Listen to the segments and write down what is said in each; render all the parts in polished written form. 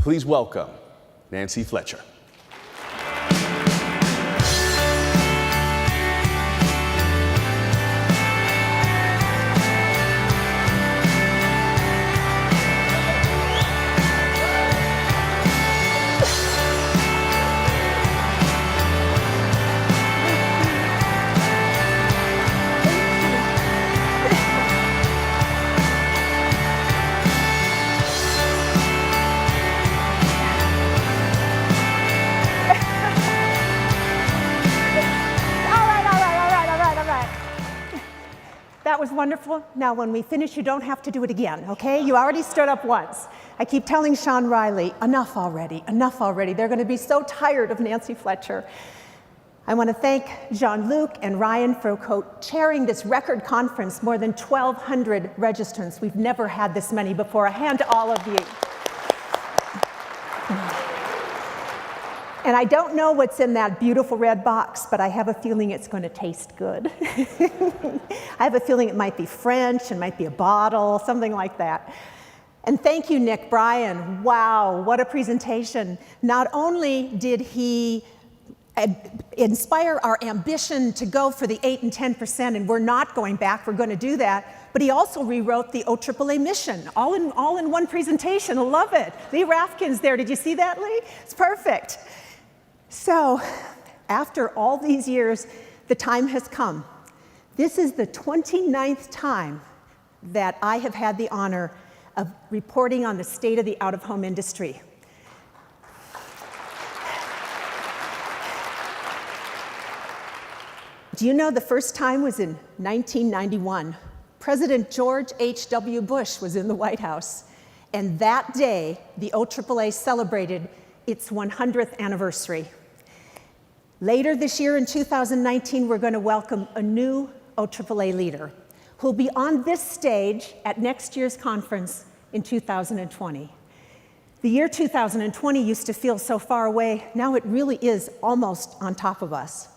Please welcome Nancy Fletcher. That was wonderful. Now, when we finish, you don't have to do it again, okay? You already stood up once. I keep telling Sean Riley, enough already, enough already. They're going to be so tired of Nancy Fletcher. I want to thank Jean-Luc and Ryan for co-chairing this record conference, more than 1,200 registrants. We've never had this many before. A hand to all of you. And I don't know what's in that beautiful red box, but I have a feeling it's going to taste good. I have a feeling it might be French, it might be a bottle, something like that. And thank you, Nick Bryan. Wow, what a presentation. Not only did he inspire our ambition to go for the 8 and 10%, and we're not going back, we're going to do that, but he also rewrote the OAAA mission, all in one presentation. I love it. Lee Rathkin's there. Did you see that, Lee? It's perfect. So, after all these years, the time has come. This is the 29th time that I have had the honor of reporting on the state of the out-of-home industry. Do you know the first time was in 1991? President George H.W. Bush was in the White House, and that day, the OAAA celebrated its 100th anniversary. Later this year in 2019, we're going to welcome a new OAAA leader who'll be on this stage at next year's conference in 2020. The year 2020 used to feel so far away. Now it really is almost on top of us.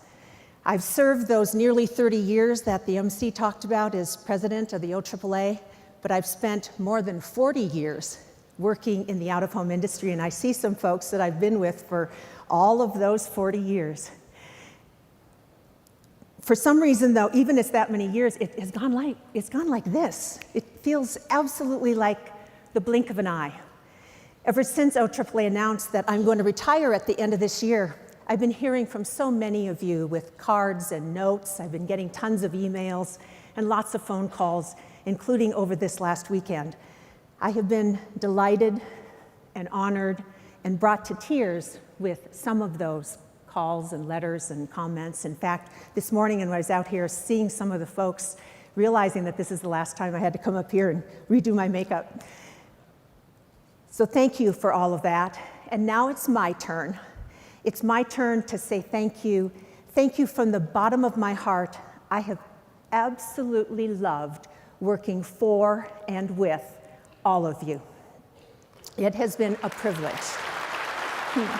I've served those nearly 30 years that the MC talked about as president of the OAAA, but I've spent more than 40 years working in the out-of-home industry, and I see some folks that I've been with for all of those 40 years. For some reason, though, even it's that many years, it's gone like this. It feels absolutely like the blink of an eye. Ever since OAAA announced that I'm going to retire at the end of this year, I've been hearing from so many of you with cards and notes. I've been getting tons of emails and lots of phone calls, including over this last weekend. I have been delighted and honored and brought to tears with some of those calls and letters and comments. In fact, this morning when I was out here seeing some of the folks, realizing that this is the last time I had to come up here and redo my makeup. So thank you for all of that. And now it's my turn. It's my turn to say thank you. Thank you from the bottom of my heart. I have absolutely loved working for and with all of you. It has been a privilege. Thank you.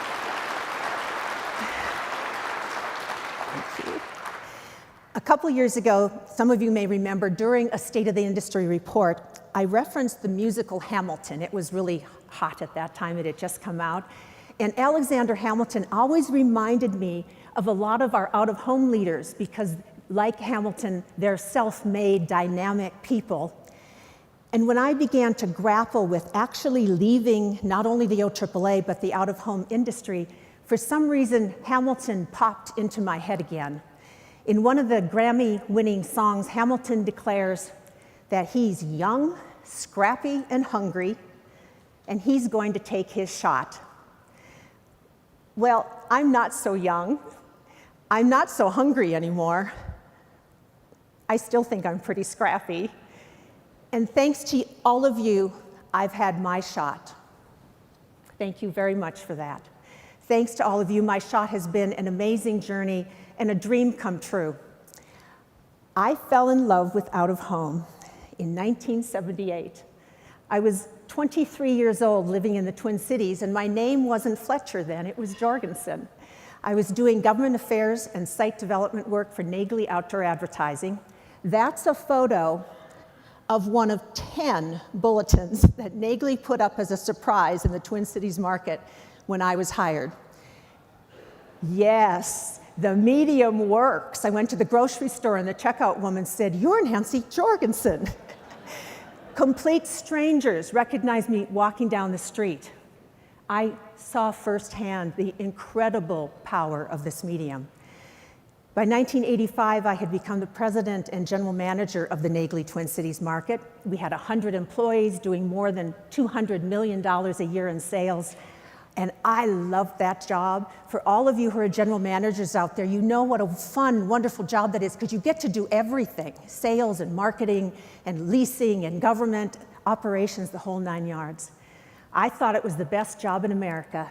A couple years ago, some of you may remember, during a State of the Industry report, I referenced the musical Hamilton. It was really hot at that time. It had just come out. And Alexander Hamilton always reminded me of a lot of our out-of-home leaders because, like Hamilton, they're self-made, dynamic people. And when I began to grapple with actually leaving not only the OAAA, but the out-of-home industry, for some reason, Hamilton popped into my head again. In one of the Grammy-winning songs, Hamilton declares that he's young, scrappy, and hungry, and he's going to take his shot. Well, I'm not so young. I'm not so hungry anymore. I still think I'm pretty scrappy. And thanks to all of you, I've had my shot. Thank you very much for that. Thanks to all of you, my shot has been an amazing journey and a dream come true. I fell in love with out-of-home in 1978. I was 23 years old living in the Twin Cities, and my name wasn't Fletcher then, it was Jorgensen. I was doing government affairs and site development work for Nagley Outdoor Advertising. That's a photo of one of 10 bulletins that Nagley put up as a surprise in the Twin Cities market when I was hired. Yes, the medium works. I went to the grocery store and the checkout woman said, "You're Nancy Jorgensen." Complete strangers recognized me walking down the street. I saw firsthand the incredible power of this medium. By 1985, I had become the president and general manager of the Nagley Twin Cities market. We had 100 employees doing more than $200 million a year in sales. And I loved that job. For all of you who are general managers out there, you know what a fun, wonderful job that is, because you get to do everything: sales and marketing and leasing and government operations, the whole 9 yards. I thought it was the best job in America,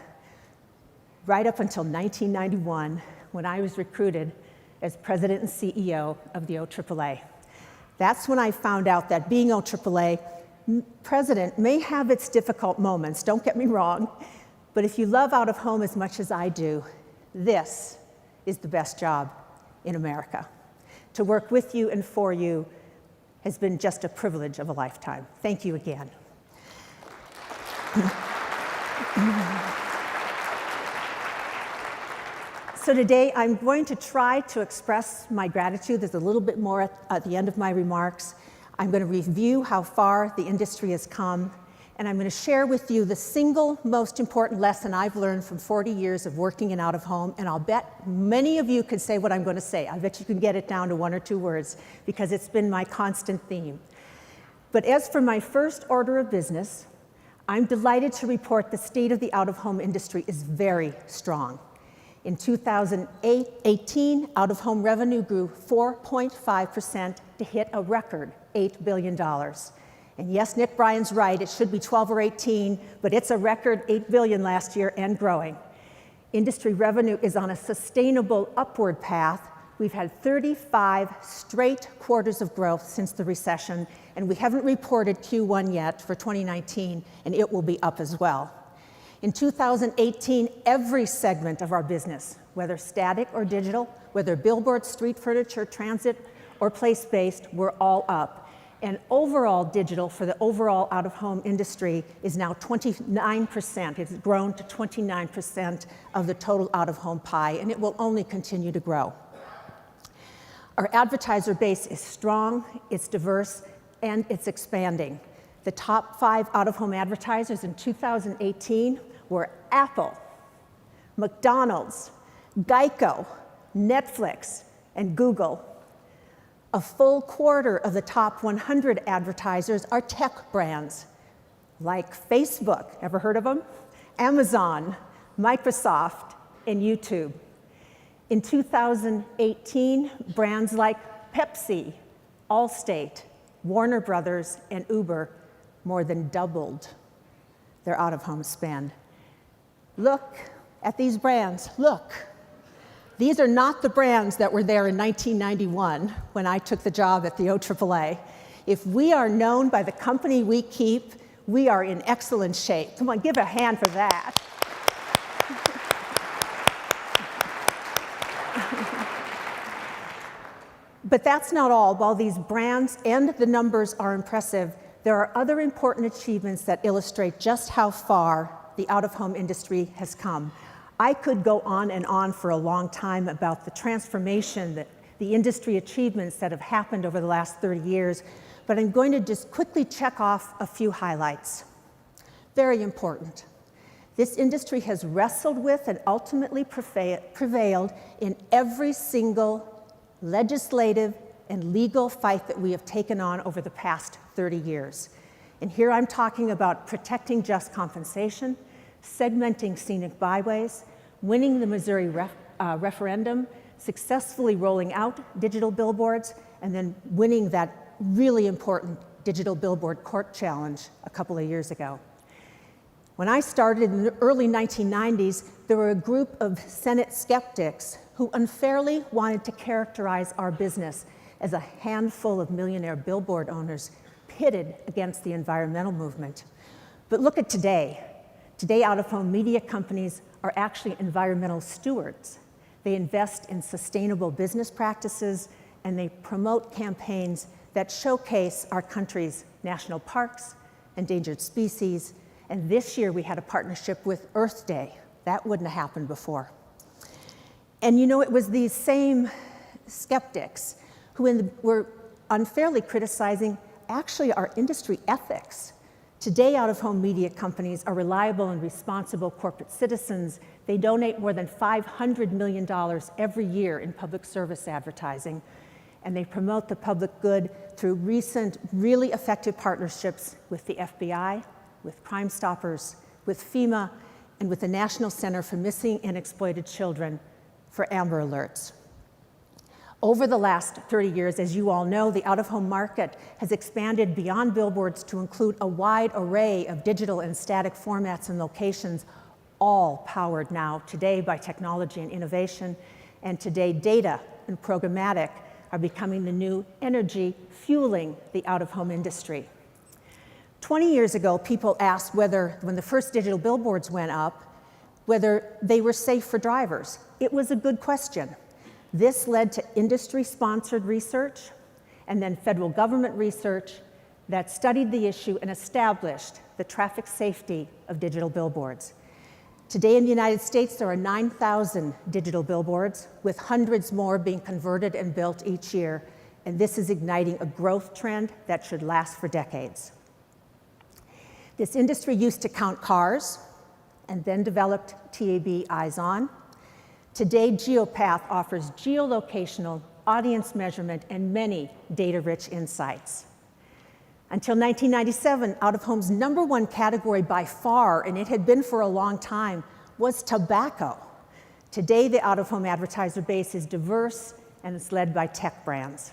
right up until 1991, when I was recruited as president and CEO of the OAAA. That's when I found out that being OAAA president may have its difficult moments, don't get me wrong, but if you love out of home as much as I do, this is the best job in America. To work with you and for you has been just a privilege of a lifetime. Thank you again. So today I'm going to try to express my gratitude. There's a little bit more at the end of my remarks. I'm going to review how far the industry has come, and I'm going to share with you the single most important lesson I've learned from 40 years of working in out-of-home, and I'll bet many of you could say what I'm going to say. I bet you can get it down to 1 or 2 words, because it's been my constant theme. But as for my first order of business, I'm delighted to report the state of the out-of-home industry is very strong. In 2018, out-of-home revenue grew 4.5% to hit a record $8 billion. And yes, Nick Bryan's right, it should be 12 or 18, but it's a record $8 billion last year and growing. Industry revenue is on a sustainable upward path. We've had 35 straight quarters of growth since the recession, and we haven't reported Q1 yet for 2019, and it will be up as well. In 2018, every segment of our business, whether static or digital, whether billboard, street furniture, transit, or place-based, were all up. And overall digital for the overall out-of-home industry is now 29%. It's grown to 29% of the total out-of-home pie, and it will only continue to grow. Our advertiser base is strong, it's diverse, and it's expanding. The top 5 out-of-home advertisers in 2018 were Apple, McDonald's, Geico, Netflix, and Google. A full quarter of the top 100 advertisers are tech brands like Facebook, ever heard of them? Amazon, Microsoft, and YouTube. In 2018, brands like Pepsi, Allstate, Warner Brothers, and Uber more than doubled their out-of-home spend. Look at these brands, look. These are not the brands that were there in 1991 when I took the job at the OAAA. If we are known by the company we keep, we are in excellent shape. Come on, give a hand for that. But that's not all. While these brands and the numbers are impressive, there are other important achievements that illustrate just how far the out-of-home industry has come. I could go on and on for a long time about the transformation, that the industry achievements that have happened over the last 30 years, but I'm going to just quickly check off a few highlights. Very important. This industry has wrestled with and ultimately prevailed in every single legislative and legal fight that we have taken on over the past 30 years. And here I'm talking about protecting just compensation, segmenting scenic byways, winning the Missouri referendum, successfully rolling out digital billboards, and then winning that really important digital billboard court challenge a couple of years ago. When I started in the early 1990s, there were a group of Senate skeptics who unfairly wanted to characterize our business as a handful of millionaire billboard owners pitted against the environmental movement. But look at today. Today, out-of-home media companies are actually environmental stewards. They invest in sustainable business practices, and they promote campaigns that showcase our country's national parks, endangered species, and this year we had a partnership with Earth Day. That wouldn't have happened before. And you know, it was these same skeptics who were unfairly criticizing actually our industry ethics. Today, out-of-home media companies are reliable and responsible corporate citizens. They donate more than $500 million every year in public service advertising, and they promote the public good through recent, really effective partnerships with the FBI, with Crime Stoppers, with FEMA, and with the National Center for Missing and Exploited Children for Amber Alerts. Over the last 30 years, as you all know, the out-of-home market has expanded beyond billboards to include a wide array of digital and static formats and locations, all powered now today by technology and innovation. And today, data and programmatic are becoming the new energy fueling the out-of-home industry. 20 years ago, people asked whether, when the first digital billboards went up, whether they were safe for drivers. It was a good question. This led to industry-sponsored research and then federal government research that studied the issue and established the traffic safety of digital billboards. Today in the United States, there are 9,000 digital billboards, with hundreds more being converted and built each year, and this is igniting a growth trend that should last for decades. This industry used to count cars and then developed TAB Eyes On. Today, Geopath offers geolocational, audience measurement, and many data-rich insights. Until 1997, out-of-home's #1 category by far, and it had been for a long time, was tobacco. Today, the out-of-home advertiser base is diverse and it's led by tech brands.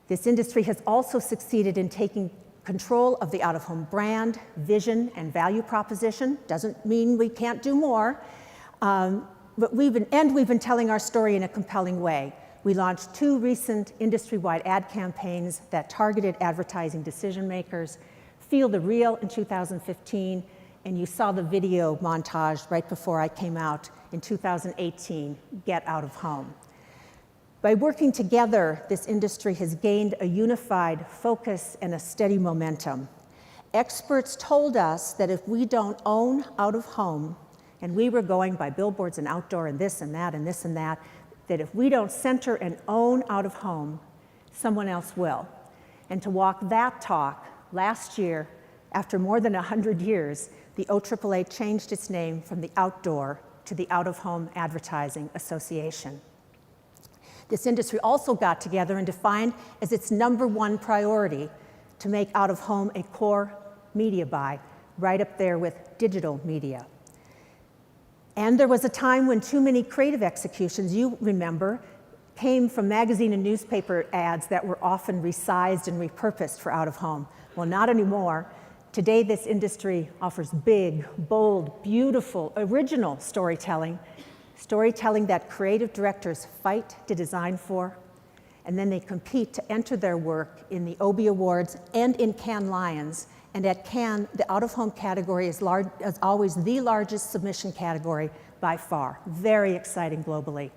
This industry has also succeeded in taking control of the out-of-home brand, vision, and value proposition. Doesn't mean we can't do more. But we've been telling our story in a compelling way. We launched 2 recent industry-wide ad campaigns that targeted advertising decision makers, Feel the Real in 2015, and you saw the video montage right before I came out in 2018, Get Out of Home. By working together, this industry has gained a unified focus and a steady momentum. Experts told us that if we don't own out of home, and we were going by billboards and outdoor and this and that and this and that, that if we don't center and own out of home, someone else will. And to walk that talk, last year, after more than 100 years, the OAAA changed its name from the Outdoor to the Out-of-Home Advertising Association. This industry also got together and defined as its #1 priority to make out-of-home a core media buy, right up there with digital media. And there was a time when too many creative executions, you remember, came from magazine and newspaper ads that were often resized and repurposed for out-of-home. Well, not anymore. Today, this industry offers big, bold, beautiful, original storytelling that creative directors fight to design for, and then they compete to enter their work in the Obie Awards and in Cannes Lions. And at Cannes, the out-of-home category is always the largest submission category by far. Very exciting globally.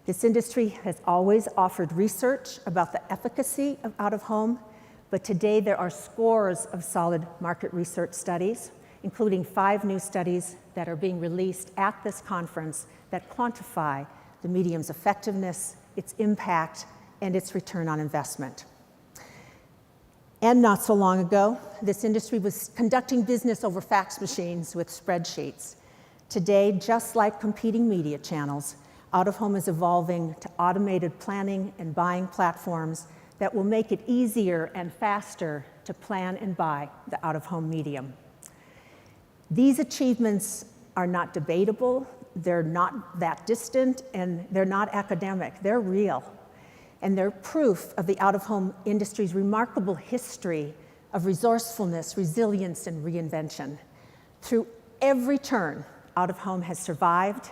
This industry has always offered research about the efficacy of out-of-home, but today there are scores of solid market research studies, including 5 new studies that are being released at this conference that quantify the medium's effectiveness, its impact, and its return on investment. And not so long ago, this industry was conducting business over fax machines with spreadsheets. Today, just like competing media channels, out-of-home is evolving to automated planning and buying platforms that will make it easier and faster to plan and buy the out-of-home medium. These achievements are not debatable, they're not that distant, and they're not academic, they're real. And they're proof of the out-of-home industry's remarkable history of resourcefulness, resilience, and reinvention. Through every turn, out-of-home has survived,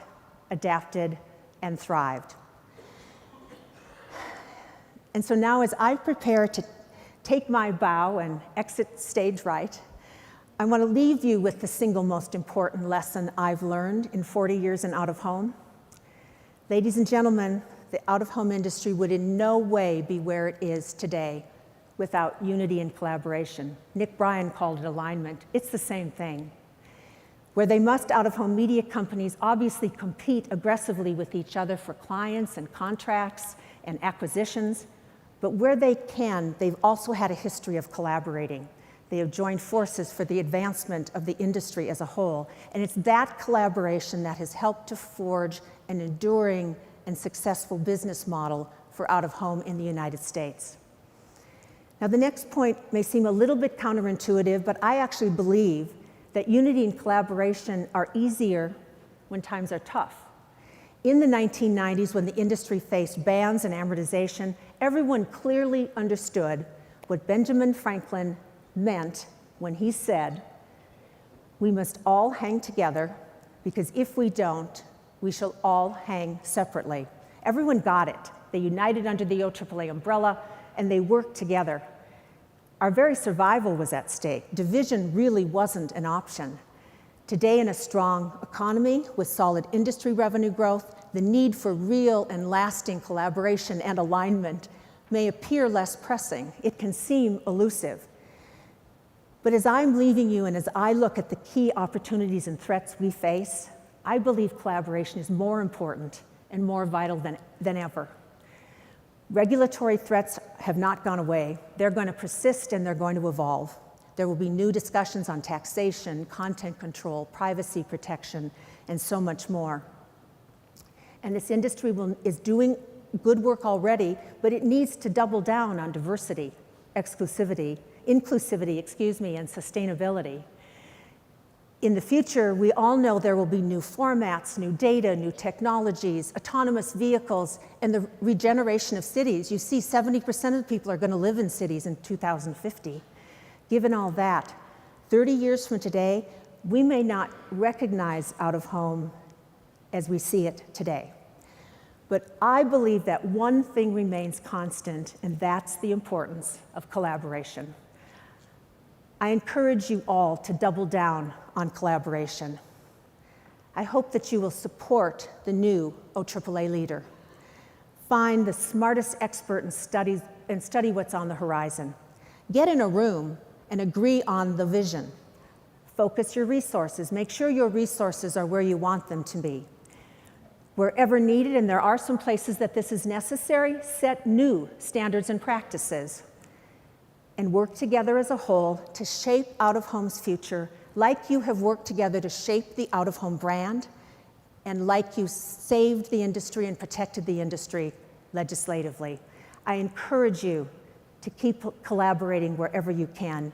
adapted, and thrived. And so now, as I prepare to take my bow and exit stage right, I want to leave you with the single most important lesson I've learned in 40 years in out-of-home. Ladies and gentlemen, the out-of-home industry would in no way be where it is today without unity and collaboration. Nick Bryan called it alignment. It's the same thing. Where they must, out-of-home media companies obviously compete aggressively with each other for clients and contracts and acquisitions, but where they can, they've also had a history of collaborating. They have joined forces for the advancement of the industry as a whole, and it's that collaboration that has helped to forge an enduring and successful business model for out-of-home in the United States. Now, the next point may seem a little bit counterintuitive, but I actually believe that unity and collaboration are easier when times are tough. In the 1990s, when the industry faced bans and amortization, everyone clearly understood what Benjamin Franklin meant when he said, "We must all hang together, because if we don't, we shall all hang separately." Everyone got it. They united under the OAAA umbrella, and they worked together. Our very survival was at stake. Division really wasn't an option. Today, in a strong economy with solid industry revenue growth, the need for real and lasting collaboration and alignment may appear less pressing. It can seem elusive. But as I'm leaving you and as I look at the key opportunities and threats we face, I believe collaboration is more important and more vital than ever. Regulatory threats have not gone away. They're going to persist and they're going to evolve. There will be new discussions on taxation, content control, privacy protection, and so much more. And this industry is doing good work already, but it needs to double down on diversity, inclusivity, and sustainability. In the future, we all know there will be new formats, new data, new technologies, autonomous vehicles, and the regeneration of cities. You see, 70% of the people are going to live in cities in 2050. Given all that, 30 years from today, we may not recognize out-of-home as we see it today. But I believe that one thing remains constant, and that's the importance of collaboration. I encourage you all to double down on collaboration. I hope that you will support the new OAAA leader. Find the smartest expert and study what's on the horizon. Get in a room and agree on the vision. Focus your resources. Make sure your resources are where you want them to be. Wherever needed, and there are some places that this is necessary, set new standards and practices, and work together as a whole to shape out-of-home's future, like you have worked together to shape the out-of-home brand, and like you saved the industry and protected the industry legislatively. I encourage you to keep collaborating wherever you can.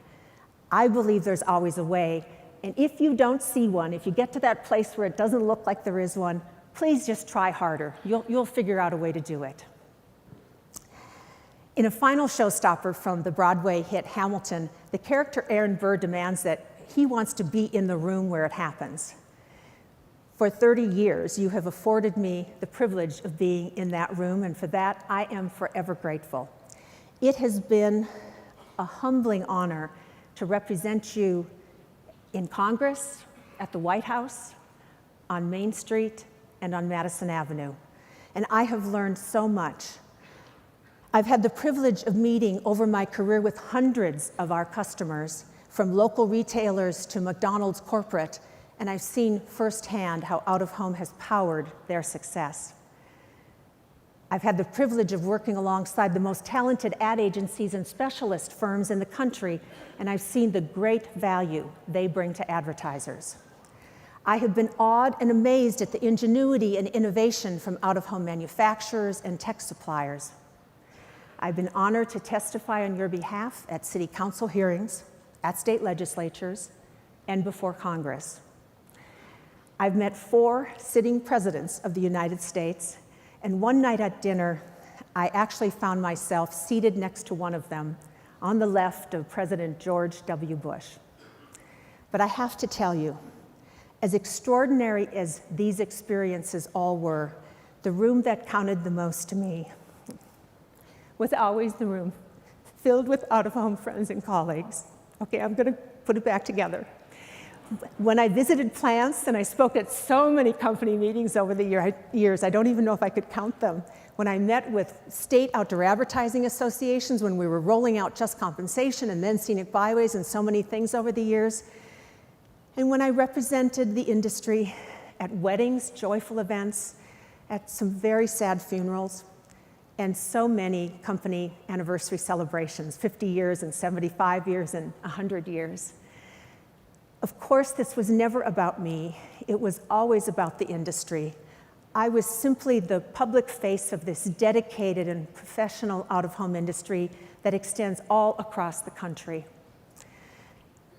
I believe there's always a way, and if you don't see one, if you get to that place where it doesn't look like there is one, please just try harder. You'll figure out a way to do it. In a final showstopper from the Broadway hit Hamilton, the character Aaron Burr demands that he wants to be in the room where it happens. For 30 years, you have afforded me the privilege of being in that room, and for that, I am forever grateful. It has been a humbling honor to represent you in Congress, at the White House, on Main Street, and on Madison Avenue. And I have learned so much. I've had the privilege of meeting over my career with hundreds of our customers, from local retailers to McDonald's corporate, and I've seen firsthand how out-of-home has powered their success. I've had the privilege of working alongside the most talented ad agencies and specialist firms in the country, and I've seen the great value they bring to advertisers. I have been awed and amazed at the ingenuity and innovation from out-of-home manufacturers and tech suppliers. I've been honored to testify on your behalf at city council hearings, at state legislatures, and before Congress. I've met 4 sitting presidents of the United States, and one night at dinner, I actually found myself seated next to one of them, on the left of President George W. Bush. But I have to tell you, as extraordinary as these experiences all were, the room that counted the most to me was always the room filled with out-of-home friends and colleagues. Okay, I'm gonna put it back together. When I visited plants, and I spoke at so many company meetings over the years, I don't even know if I could count them. when I met with state outdoor advertising associations, when we were rolling out just compensation and then scenic byways and so many things over the years, and when I represented the industry at weddings, joyful events, at some very sad funerals, and so many company anniversary celebrations, 50 years and 75 years and 100 years. Of course, this was never about me. It was always about the industry. I was simply the public face of this dedicated and professional out-of-home industry that extends all across the country.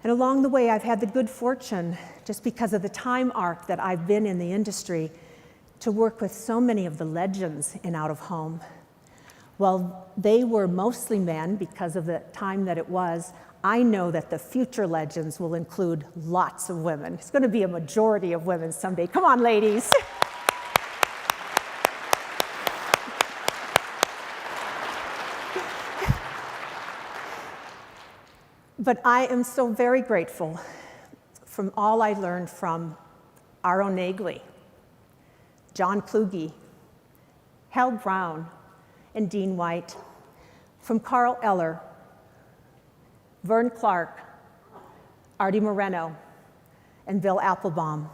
And along the way, I've had the good fortune, just because of the time arc that I've been in the industry, to work with so many of the legends in out-of-home. While they were mostly men because of the time that it was, I know that the future legends will include lots of women. It's going to be a majority of women someday. Come on, ladies. But I am so very grateful from all I learned from Aro Nagley, John Kluge, Hal Brown, and Dean White, from Carl Eller, Vern Clark, Artie Moreno, and Bill Applebaum,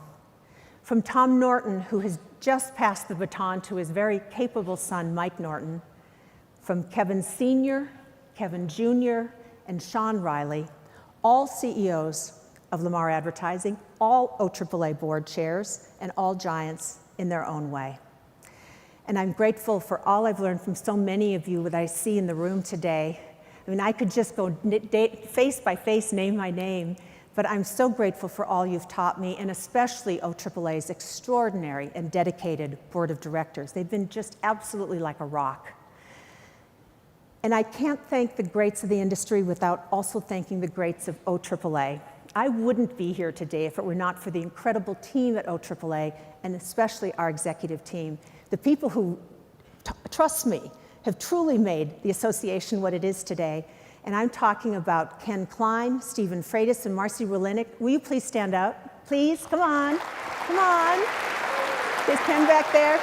from Tom Norton, who has just passed the baton to his very capable son, Mike Norton, from Kevin Sr., Kevin Jr., and Sean Riley, all CEOs of Lamar Advertising, all OAAA board chairs, and all giants in their own way. And I'm grateful for all I've learned from so many of you that I see in the room today. I mean, I could just go face by face, name by name, but I'm so grateful for all you've taught me, and especially OAAA's extraordinary and dedicated board of directors. They've been just absolutely like a rock. And I can't thank the greats of the industry without also thanking the greats of OAAA. I wouldn't be here today if it were not for the incredible team at OAAA, and especially our executive team. The people who, trust me, have truly made the association what it is today. And I'm talking about Ken Klein, Stephen Freitas, and Marcy Rolinick. Will you please stand up? Please, come on, come on. There's Ken back there.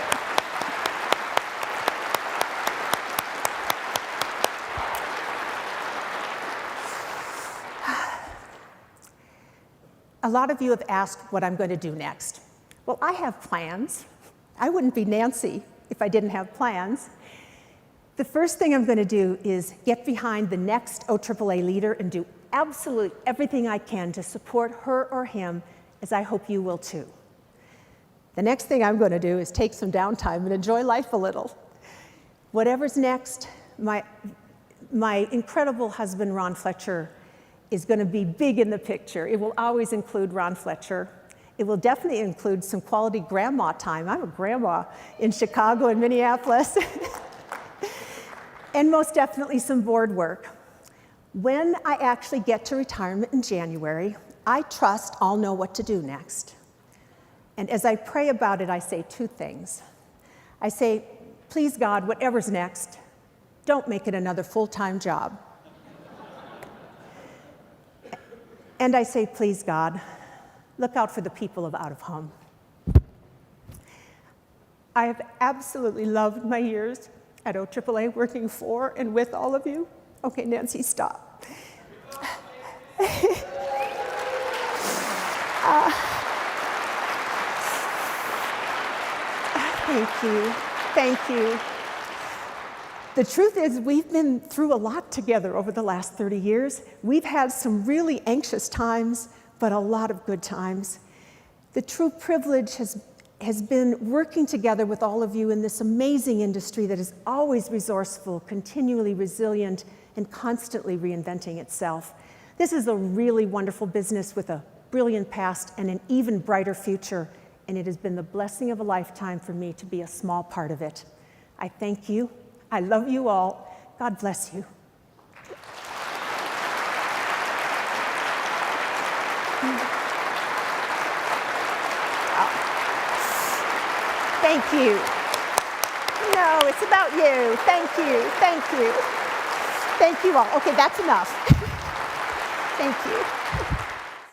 A lot of you have asked what I'm going to do next. Well, I have plans. I wouldn't be Nancy if I didn't have plans. The first thing I'm going to do is get behind the next OAAA leader and do absolutely everything I can to support her or him, as I hope you will too. The next thing I'm going to do is take some downtime and enjoy life a little. Whatever's next, my incredible husband, Ron Fletcher, is going to be big in the picture. It will always include Ron Fletcher. It will definitely include some quality grandma time. I'm a grandma in Chicago and Minneapolis. And most definitely some board work. When I actually get to retirement in January, I trust I'll know what to do next. And as I pray about it, I say two things. I say, please God, whatever's next, don't make it another full-time job. And I say, please God, look out for the people of out-of-home. I have absolutely loved my years at OAAA, working for and with all of you. Okay, Nancy, stop. Thank you, thank you. The truth is, we've been through a lot together over the last 30 years. We've had some really anxious times, but a lot of good times. The true privilege has been working together with all of you in this amazing industry that is always resourceful, continually resilient, and constantly reinventing itself. This is a really wonderful business with a brilliant past and an even brighter future, and it has been the blessing of a lifetime for me to be a small part of it. I thank you. I love you all. God bless you. Thank you. No, it's about you. Thank you. Thank you. Thank you all. Okay, that's enough. Thank you.